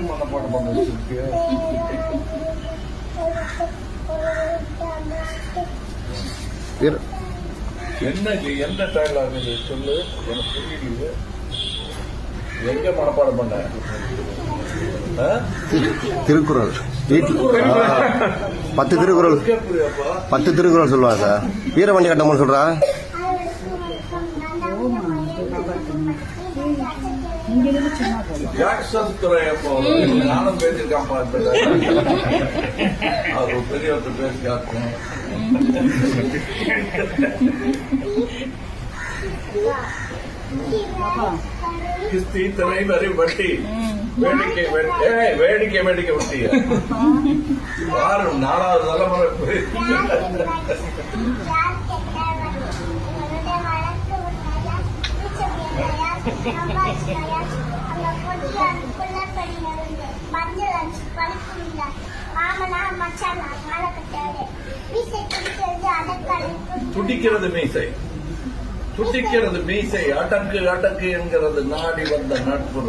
மனப்பாடம் பண்ண வச்சிருக்கியா? என்ன டயலாக் இது சொல்லு, எனக்கு புரியலையே. எங்க மனப்பாடம் பண்ண? திருக்குறள் வீட்டில் 10 திருக்குறள் 10 திருக்குறள் சொல்லுவா சார். வீரவண்டி கட்டம்னு சொல்றா. ஜாக்சன் துறை நானும் பேசியிருக்கான் பார்த்து அவர் பெரியவர்கிட்ட பேசி காட்டணும். கிஸ்தி திரை வரி வட்டி வேடிக்கை வேடிக்கை வேடிக்கை வட்டிய வாரம் 4வது தலைமுறை துடிக்கிறது மீசை, துடிக்கிறது மீசை, அடக்கு அடக்கு என்கிறது நாடி வந்த நட்பு.